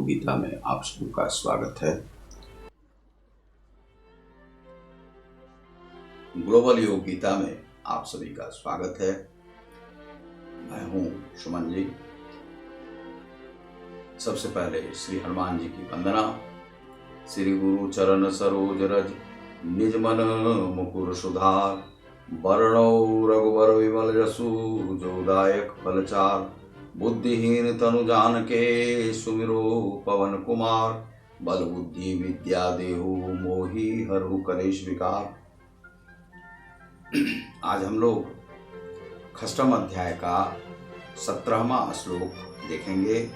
गीता में आप सबका स्वागत है। ग्लोबल योग गीता में आप सभी का स्वागत है। मैं हूं सुमन जी। सबसे पहले श्री हनुमान जी की वंदना। श्री गुरु चरण सरोज रज निज मन मुकुर सुधार, वर्णौ रघुवर विमल जसु जो दायक फलचार, बुद्धिहीन तनु जान के सुमिरो पवन कुमार, बल बुद्धि विद्या देहु मोहि हरहु कलेश विकार। आज हम लोग खष्टम अध्याय का 17वां श्लोक देखेंगे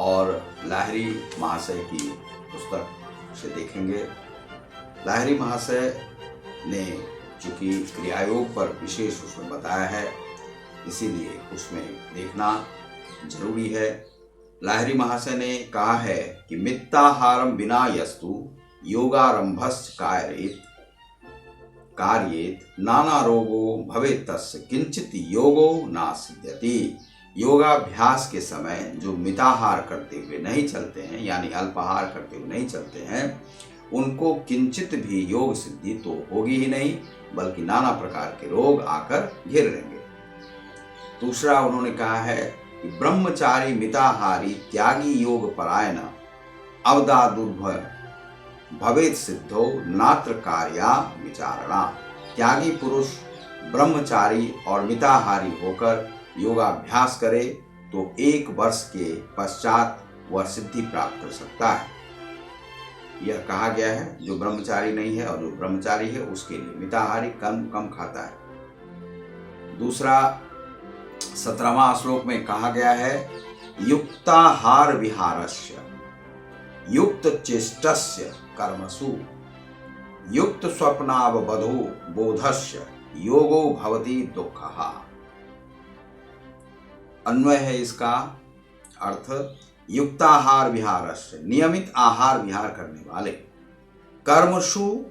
और लाहिरी महाशय की पुस्तक से देखेंगे। लाहिरी महाशय ने चूंकि क्रियायोग पर विशेष उसमें बताया है, इसीलिए उसमें देखना जरूरी है। लाहिरी महाशय ने कहा है कि मित्ताहारम विना यस्तु योगारंभस्य कार्येत नाना रोगो भवेत् तस्य किंचित योगो न सिद्ध्यति। योगाभ्यास के समय जो मिताहार करते हुए नहीं चलते हैं, यानी अल्पाहार करते हुए नहीं चलते हैं, उनको किंचित भी योग सिद्धि तो होगी ही नहीं, बल्कि नाना प्रकार के रोग आकर घेर लेंगे। दूसरा उन्होंने कहा है कि ब्रह्मचारी मिताहारी त्यागी योग परायण अवदा दुर्भर भवेत् सिद्धो नात्र कार्या विचारणा। त्यागी पुरुष ब्रह्मचारी और मिताहारी होकर योगाभ्यास करे तो 1 वर्ष के पश्चात वह सिद्धि प्राप्त कर सकता है। यह कहा गया है जो ब्रह्मचारी नहीं है, और जो ब्रह्मचारी है उसके लिए मिताहारी कम खाता है। दूसरा 17वां श्लोक में कहा गया है युक्ताहार विहारस्य युक्त चेष्टस्य कर्मसु युक्त स्वप्नावबधो बोधस्य योगो भवति दुःखः। अन्वय है इसका अर्थ युक्ताहार विहारस्य, नियमित आहार विहार करने वाले, कर्मसु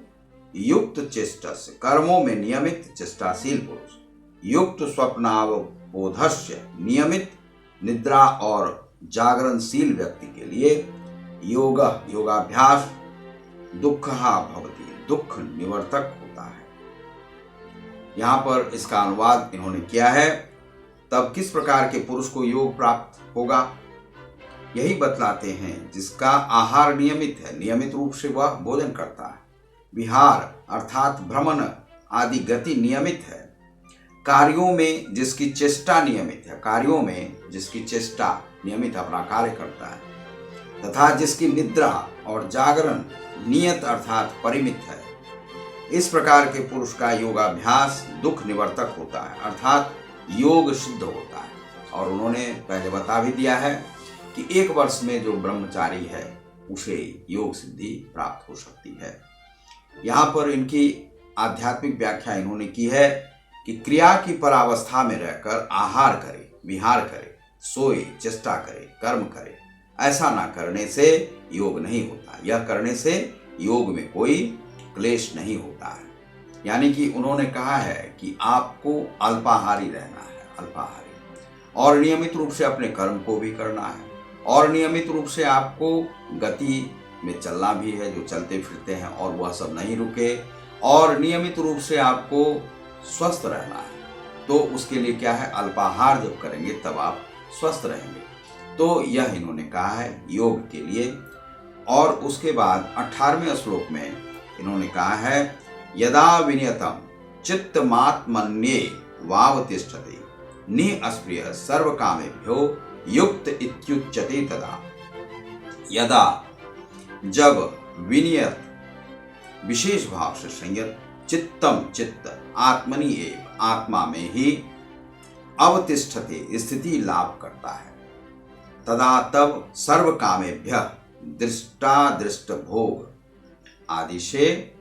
युक्त चेष्टस्य, कर्मों में नियमित चेष्टाशील पुरुष, युक्त स्वप्नावबोधस्य, नियमित निद्रा और जागरणशील व्यक्ति के लिए योगाभ्यास दुःखः भवति, दुख निवर्तक होता है। यहाँ पर इसका अनुवाद इन्होंने किया है। तब किस प्रकार के पुरुष को योग प्राप्त होगा, यही बतलाते हैं जिसका आहार नियमित है, नियमित रूप से वह भोजन करता है, विहार अर्थात भ्रमण आदि गति नियमित है, कार्यों में जिसकी चेष्टा नियमित है, कार्यों में जिसकी चेष्टा नियमित अपना कार्य करता है, तथा जिसकी निद्रा और जागरण नियत अर्थात परिमित है। इस प्रकार के पुरुष का योगाभ्यास दुख निवर्तक होता है, अर्थात योग सिद्ध होता है। और उन्होंने पहले बता भी दिया है कि 1 वर्ष में जो ब्रह्मचारी है उसे योग सिद्धि प्राप्त हो सकती है। यहाँ पर इनकी आध्यात्मिक व्याख्या इन्होंने की है कि क्रिया की परावस्था में रहकर आहार करे, विहार करे, सोए, चेष्टा करे, कर्म करे, ऐसा ना करने से योग नहीं होता। यह करने से योग में कोई क्लेश नहीं होता है। यानी कि उन्होंने कहा है कि आपको अल्पाहारी रहना है, अल्पाहारी, और नियमित रूप से अपने कर्म को भी करना है, और नियमित रूप से आपको गति में चलना भी है, जो चलते फिरते हैं और वह सब नहीं रुके, और नियमित रूप से आपको स्वस्थ रहना है। तो उसके लिए क्या है, अल्पाहार जब करेंगे तब आप स्वस्थ रहेंगे। तो यह इन्होंने कहा है योग के लिए। और उसके बाद 18वें श्लोक में इन्होंने कहा है यदा विनियतम चित्तमात्मन्ये वावतिष्ठते निःस्पृह सर्वकामेभ्यो युक्त इत्युच्यते तदा। यदा, जब, विनियत विशेष भाव से संयत, चित्तम चित्त, आत्मनि एव आत्मा में ही, अवतिष्ठते स्थिति लाभ करता है, तदा तब सर्व कामेभ्य दृष्टादृष्ट भोग आदि से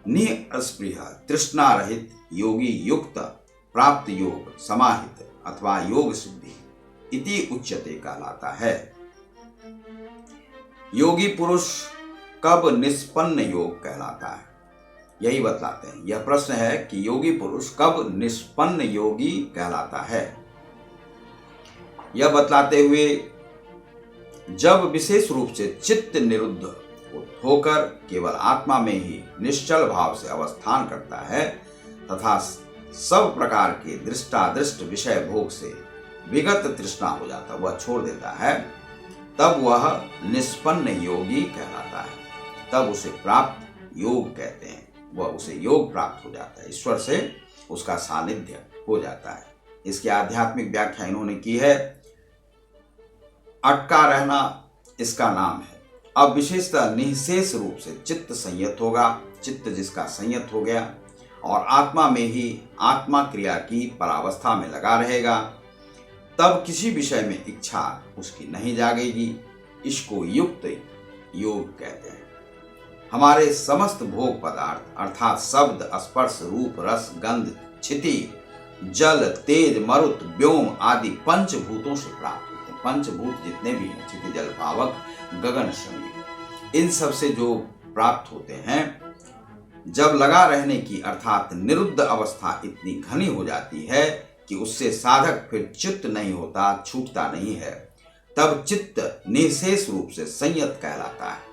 निःस्पृह तृष्णा रहित योगी युक्त प्राप्त योग समाहित अथवा योग सिद्धि इति उच्यते कहलाता है। योगी पुरुष कब निष्पन्न योग कहलाता है, यही बतलाते हैं। यह प्रश्न है कि योगी पुरुष कब निष्पन्न योगी कहलाता है। यह बतलाते हुए जब विशेष रूप से चित्त निरुद्ध होकर केवल आत्मा में ही निश्चल भाव से अवस्थान करता है तथा सब प्रकार के दृष्टादृष्ट विषय भोग से विगत तृष्णा हो जाता, वह छोड़ देता है, तब वह निष्पन्न योगी कहलाता है। तब उसे प्राप्त योग कहते हैं। वह उसे योग प्राप्त हो जाता है, ईश्वर से उसका सानिध्य हो जाता है। इसकी आध्यात्मिक व्याख्या इन्होंने की है, अटका रहना इसका नाम है। अब विशेषतः निःशेष रूप से चित्त संयत होगा, चित्त जिसका संयत हो गया और आत्मा में ही आत्मा क्रिया की परावस्था में लगा रहेगा, तब किसी विषय में इच्छा उसकी नहीं जागेगी। इसको युक्त योग कहते हैं। हमारे समस्त भोग पदार्थ अर्थात शब्द, स्पर्श, रूप, रस, गंध, क्षिति, जल, तेज, मरुत, व्योम आदि पंचभूतों से प्राप्त होते हैं। पंचभूत जितने भी हैं, क्षिति, जल, पावक, गगन, शमी, इन सब से जो प्राप्त होते हैं, जब लगा रहने की अर्थात निरुद्ध अवस्था इतनी घनी हो जाती है कि उससे साधक फिर चित्त नहीं होता, छूटता नहीं है, तब चित्त निःशेष रूप से संयत कहलाता है।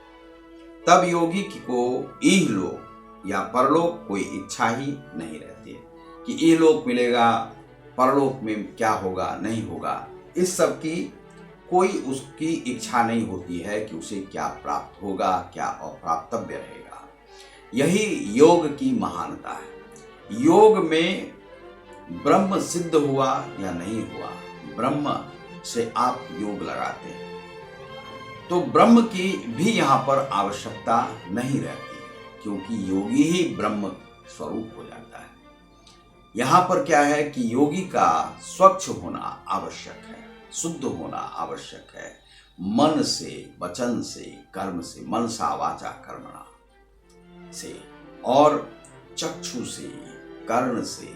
तब योगी को इहलोक या परलोक कोई इच्छा ही नहीं रहती है कि इहलोक मिलेगा, परलोक में क्या होगा नहीं होगा, इस सब की कोई उसकी इच्छा नहीं होती है कि उसे क्या प्राप्त होगा, क्या अप्राप्तव्य रहेगा। यही योग की महानता है। योग में ब्रह्म सिद्ध हुआ या नहीं हुआ, ब्रह्म से आप योग लगाते हैं तो ब्रह्म की भी यहाँ पर आवश्यकता नहीं रहती है, क्योंकि योगी ही ब्रह्म स्वरूप हो जाता है। यहाँ पर क्या है कि योगी का स्वच्छ होना आवश्यक है, शुद्ध होना आवश्यक है, मन से, वचन से, कर्म से, मनसा वाचा कर्मणा से, और चक्षु से, कर्ण से,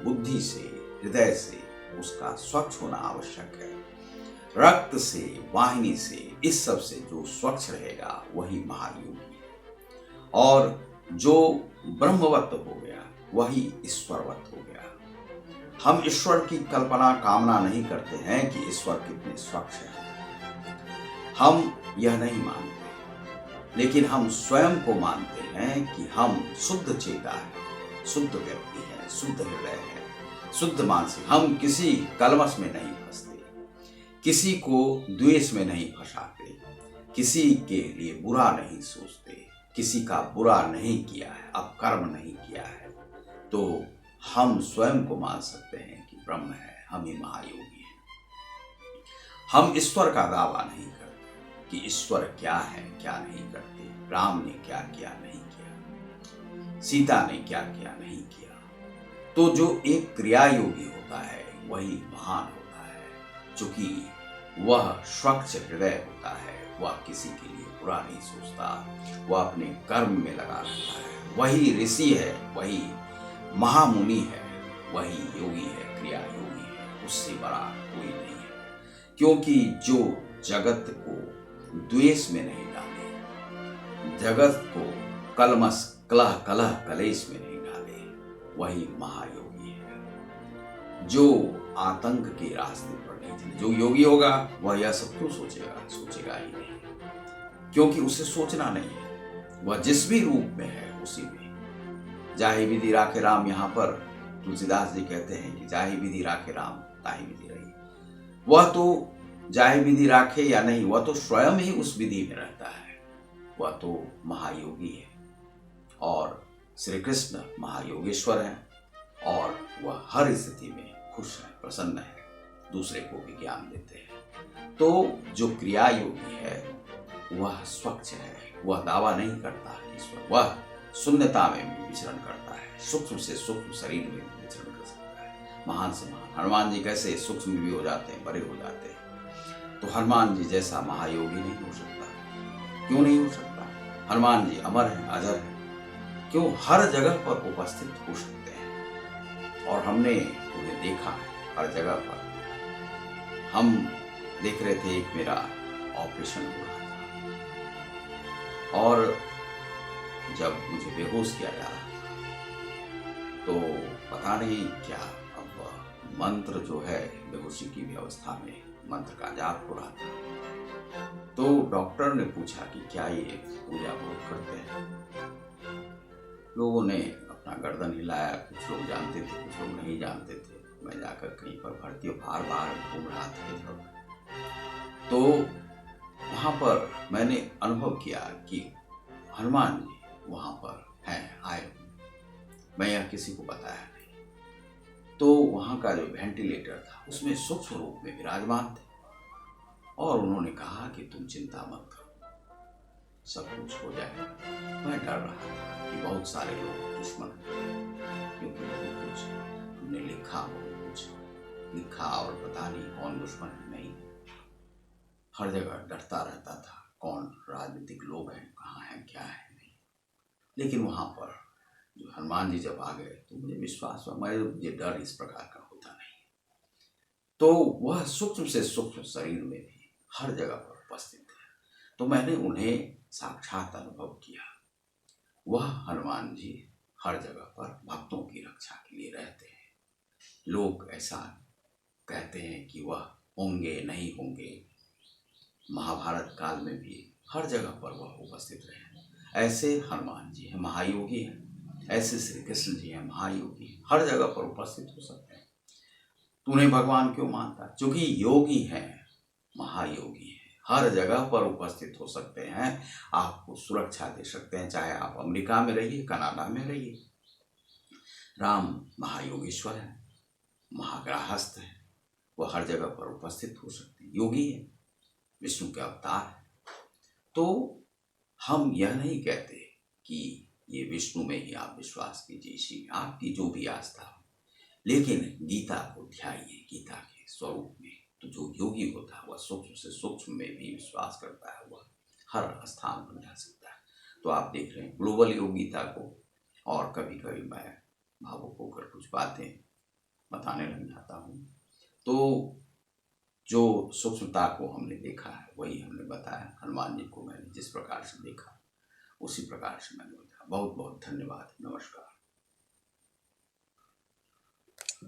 बुद्धि से, हृदय से उसका स्वच्छ होना आवश्यक है। रक्त से, वाहिनी से, इस सब से जो स्वच्छ रहेगा वही महायोगी है। और जो ब्रह्मवत हो गया वही ईश्वरवत हो गया। हम ईश्वर की कल्पना कामना नहीं करते हैं कि ईश्वर कितने स्वच्छ हैं, हम यह नहीं मानते, लेकिन हम स्वयं को मानते हैं कि हम शुद्ध चेता है, शुद्ध व्यक्ति है, शुद्ध हृदय है, शुद्ध मानसिक। हम किसी कलमश में नहीं फंसते, किसी को द्वेष में नहीं फंसाते, किसी के लिए बुरा नहीं सोचते, किसी का बुरा नहीं किया है, अपकर्म नहीं किया है, तो हम स्वयं को मान सकते हैं कि ब्रह्म है, हम ही महायोगी हैं। हम ईश्वर का दावा नहीं करते कि ईश्वर क्या है, क्या नहीं करते, राम ने क्या किया नहीं किया, सीता ने क्या किया नहीं किया। तो जो एक क्रिया योगी होता है वही महान होता है, चूंकि वह स्वच्छ हृदय होता है, वह किसी के लिए बुरा नहीं सोचता, वह अपने कर्म में लगा रहता है। वही ऋषि है, वही महामुनि है, वही योगी है, क्रिया योगी है, उससे बड़ा कोई नहीं है। क्योंकि जो जगत को द्वेष में नहीं डाले, जगत को कलमश, कलह, कलह, कलेश में नहीं डाले, वही महायोगी है। जो आतंक के रास्ते पर नहीं चले, जो योगी होगा वह यह सब क्यों सोचेगा, सोचेगा ही नहीं, क्योंकि उसे सोचना नहीं है। वह जिस भी रूप में है उसी में, जाहि विधि राखे राम, यहाँ पर तुलसीदास जी कहते हैं कि जाहि विधि राखे राम ताहि विधि रही। वह तो जाहि विधि राखे या नहीं, वह तो स्वयं ही उस विधि में रहता है, वह तो महायोगी है। और श्री कृष्ण महायोगेश्वर हैं और वह हर स्थिति में खुश है, प्रसन्न है, दूसरे को भी ज्ञान देते हैं। तो जो क्रिया योगी है वह स्वच्छ है, वह दावा नहीं करता ईश्वर, वह शून्यता में भी विचरण करता है, सूक्ष्म से सूक्ष्म शरीर में भी विचरण कर सकता है। महान से महान हनुमान जी कैसे सूक्ष्म भी हो जाते हैं, बड़े हो जाते हैं, तो हनुमान जी जैसा महायोगी नहीं हो सकता। क्यों नहीं हो सकता? हनुमान जी अमर है, अजर है, क्यों हर जगह पर उपस्थित हो सकते हैं। और हमने उन्हें देखा है हर जगह पर। हम देख रहे थे, एक मेरा ऑपरेशन हो रहा था और जब मुझे बेहोश किया जा रहा था तो पता नहीं क्या, अब मंत्र जो है बेहोशी की व्यवस्था में मंत्र का जाप हो रहा था। तो डॉक्टर ने पूछा कि क्या ये पूजा बहुत करते हैं? लोगों ने अपना गर्दन हिलाया, कुछ लोग जानते थे, कुछ लोग नहीं जानते थे। मैं जाकर कहीं पर भर्ती बाहर बाहर घूम रहा था जब, तो वहाँ पर मैंने अनुभव किया कि हनुमान जी वहाँ पर हैं, आए हुए। मैं यह किसी को बताया नहीं। तो वहाँ का जो वेंटिलेटर था उसमें सूक्ष्म रूप में विराजमान थे और उन्होंने कहा कि तुम चिंता मत करो, सब कुछ हो जाएगा। मैं डर रहा था कि बहुत सारे लोग दुश्मन हैं, क्योंकि बहुत कुछ हमने लिखा, बहुत कुछ लिखा और पता नहीं कौन दुश्मन है, नहीं। हर जगह डरता रहता था, कौन राजनीतिक लोग हैं, कहाँ हैं, क्या है, नहीं। लेकिन वहाँ पर जो हनुमान जी जब आ गए तो मुझे विश्वास हुआ, मुझे डर इस प्रकार का होता नहीं। तो वह सूक्ष्म से सूक्ष्म शरीर में भी हर जगह पर उपस्थित है। तो मैंने उन्हें साक्षात अनुभव किया। वह हनुमान जी हर जगह पर भक्तों की रक्षा के लिए रहते हैं। लोग ऐसा कहते हैं कि वह होंगे, नहीं होंगे। महाभारत काल में भी हर जगह पर वह उपस्थित रहे। ऐसे हनुमान जी हैं, महायोगी हैं। ऐसे श्री कृष्ण जी हैं, महायोगी, हर जगह पर उपस्थित हो सकते हैं। तू उन्हें भगवान क्यों मानता? क्योंकि योगी हैं, महायोगी हैं, हर जगह पर उपस्थित हो सकते हैं, आपको सुरक्षा दे सकते हैं, चाहे आप अमेरिका में रहिए, कनाडा में रहिए। राम महायोगेश्वर है, महाग्रहस्थ है, वह हर जगह पर उपस्थित हो सकते हैं, योगी है, विष्णु के अवतार है। तो हम यह नहीं कहते कि ये विष्णु में ही आप विश्वास कीजिए, इसी आपकी जो भी आस्था हो, लेकिन गीता को ध्याइए, गीता के स्वरूप में। तो जो योगी होता है वह सूक्ष्म से सूक्ष्म में भी विश्वास करता है, वह हर स्थान पर जा सकता है। तो आप देख रहे हैं ग्लोबल योग गीता को, और कभी कभी मैं भावुक होकर कुछ बातें बताने लग जाता हूँ। तो जो सूक्ष्मता को हमने देखा है वही हमने बताया। हनुमान जी को मैंने जिस प्रकार से देखा उसी प्रकार से मैंने बताया। बहुत बहुत धन्यवाद, नमस्कार।